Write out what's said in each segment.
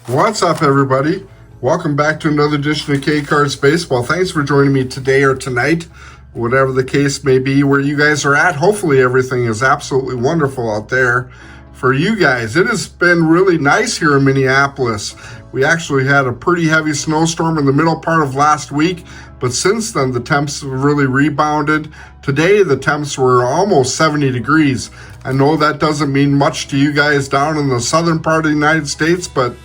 What's up, everybody? Welcome back to another edition of K-Cards Baseball. Thanks for joining me today or tonight, whatever the case may be where you guys are at. Hopefully everything is absolutely wonderful out there for you guys. It has been really nice here in Minneapolis. We actually had a pretty heavy snowstorm in the middle part of last week, but since then the temps have really rebounded. Today the temps were almost 70 degrees. I know that doesn't mean much to you guys down in the southern part of the United States, but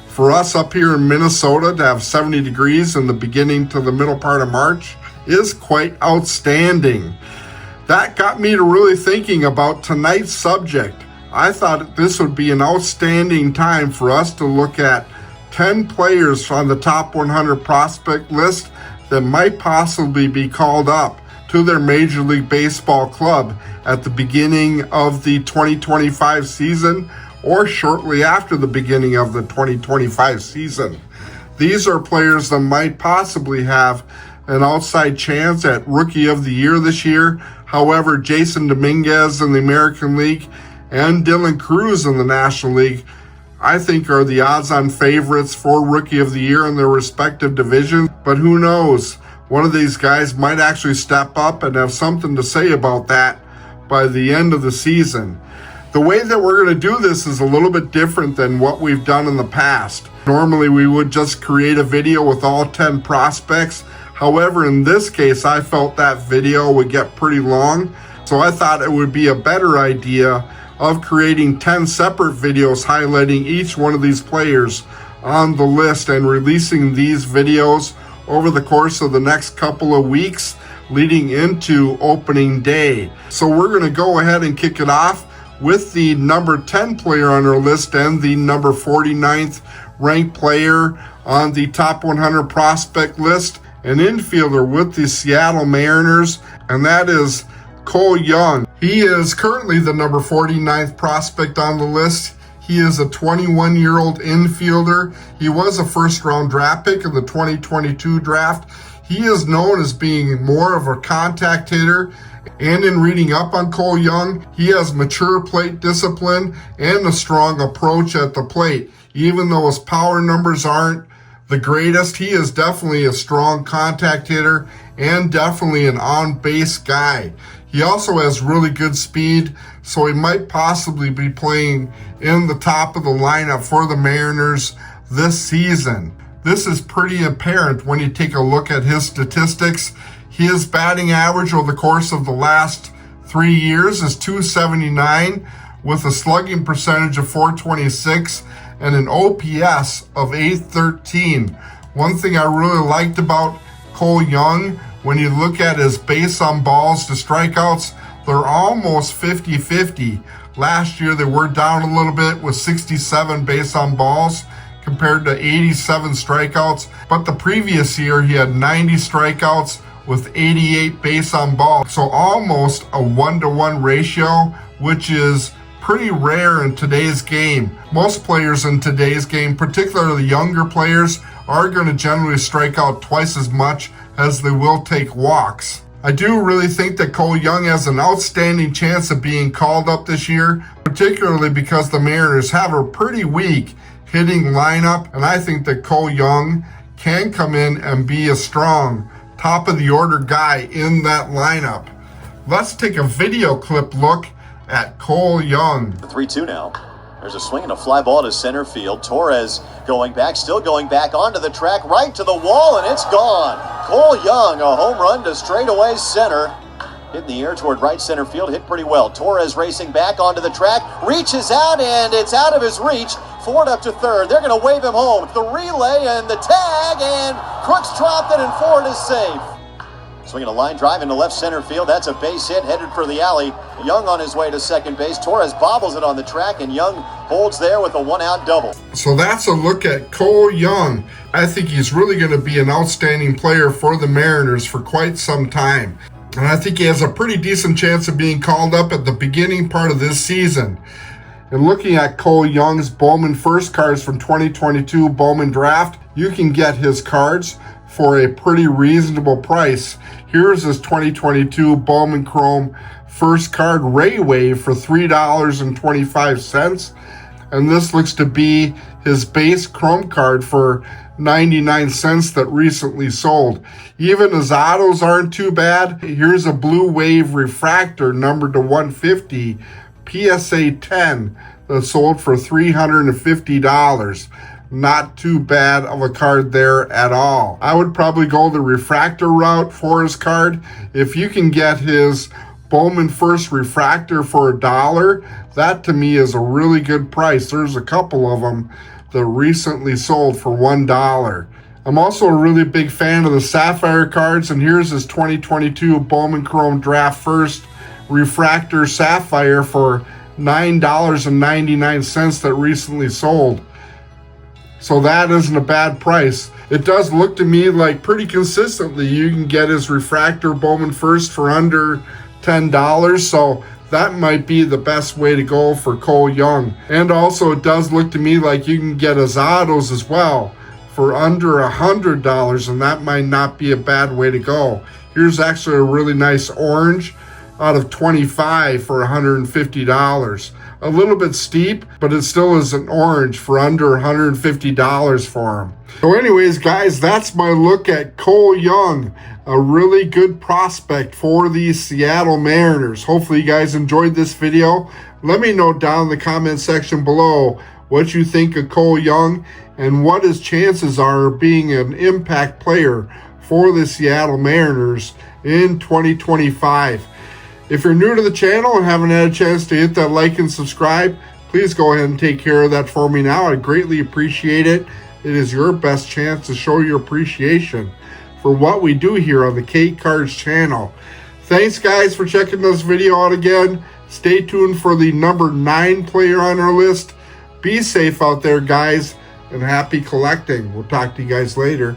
for us up here in Minnesota to have 70 degrees in the beginning to the middle part of March is quite outstanding. That got me to really thinking about tonight's subject. I thought this would be an outstanding time for us to look at 10 players on the top 100 prospect list that might possibly be called up to their Major League Baseball club at the beginning of the 2025 season or shortly after the beginning of the 2025 season. These are players that might possibly have an outside chance at Rookie of the Year this year. However, Jason Dominguez in the American League and Dylan Cruz in the National League, I think, are the odds-on favorites for Rookie of the Year in their respective divisions. But who knows? One of these guys might actually step up and have something to say about that by the end of the season. The way that we're going to do this is a little bit different than what we've done in the past. Normally, we would just create a video with all 10 prospects. However, in this case, I felt that video would get pretty long. So I thought it would be a better idea of creating 10 separate videos highlighting each one of these players on the list and releasing these videos over the course of the next couple of weeks leading into opening day. So we're going to go ahead and kick it off with the number 10 player on our list and the number 49th ranked player on the top 100 prospect list, an infielder with the Seattle Mariners, and that is Cole Young. He is currently the number 49th prospect on the list. He is a 21-year-old infielder. He was a first-round draft pick in the 2022 draft. He is known as being more of a contact hitter. And in reading up on Cole Young, he has mature plate discipline and a strong approach at the plate. Even though his power numbers aren't the greatest, he is definitely a strong contact hitter and definitely an on-base guy. He also has really good speed, so he might possibly be playing in the top of the lineup for the Mariners this season. This is pretty apparent when you take a look at his statistics. His batting average over the course of the last 3 years is .279 with a slugging percentage of .426 and an OPS of .813. One thing I really liked about Cole Young, when you look at his base on balls to strikeouts, they're almost 50-50. Last year they were down a little bit with 67 base on balls compared to 87 strikeouts. But the previous year he had 90 strikeouts with 88 base on balls. So almost a 1-to-1 ratio, which is pretty rare in today's game. Most players in today's game, particularly younger players, are going to generally strike out twice as much as they will take walks. I do really think that Cole Young has an outstanding chance of being called up this year, particularly because the Mariners have a pretty weak hitting lineup, and I think that Cole Young can come in and be a strong top of the order guy in that lineup. Let's take a video clip look at Cole Young. 3-2 now. There's a swing and a fly ball to center field. Torres going back, still going back onto the track, right to the wall, and it's gone. Cole Young, a home run to straightaway center. Hit in the air toward right center field, hit pretty well. Torres racing back onto the track, reaches out, and it's out of his reach. Ford up to third. They're going to wave him home. The relay and the tag, and Crooks dropped it, and Ford is safe. Swinging a line drive into left center field. That's a base hit headed for the alley. Young on his way to second base. Torres bobbles it on the track, and Young holds there with a one-out double. So that's a look at Cole Young. I think he's really going to be an outstanding player for the Mariners for quite some time. And I think he has a pretty decent chance of being called up at the beginning part of this season. And looking at Cole Young's Bowman First cards from 2022 Bowman Draft, you can get his cards for a pretty reasonable price. Here's his 2022 Bowman Chrome First card Ray Wave for $3.25. And this looks to be his base chrome card for 99 cents that recently sold. Even his autos aren't too bad. Here's a Blue Wave refractor numbered to 150, PSA 10, that sold for $350. Not too bad of a card there at all. I would probably go the refractor route for his card. If you can get his Bowman First refractor for $1, that to me is a really good price. There's a couple of them that recently sold for $1. I'm also a really big fan of the Sapphire cards, and here's his 2022 Bowman Chrome Draft First refractor Sapphire for $9.99 that recently sold. So that isn't a bad price. It does look to me like pretty consistently you can get his refractor Bowman First for under $10, so that might be the best way to go for Cole Young. And also it does look to me like you can get his autos as well for under $100, and that might not be a bad way to go. Here's actually a really nice orange out of 25 for $150. A little bit steep, but it still is an orange for under $150 for him. So anyways, guys, that's my look at Cole Young, a really good prospect for the Seattle Mariners. Hopefully you guys enjoyed this video. Let me know down in the comment section below what you think of Cole Young and what his chances are of being an impact player for the Seattle Mariners in 2025. If you're new to the channel and haven't had a chance to hit that like and subscribe, please go ahead and take care of that for me now. I'd greatly appreciate it. It is your best chance to show your appreciation for what we do here on the K Cards channel. Thanks, guys, for checking this video out again. Stay tuned for the number 9 player on our list. Be safe out there, guys, and happy collecting. We'll talk to you guys later.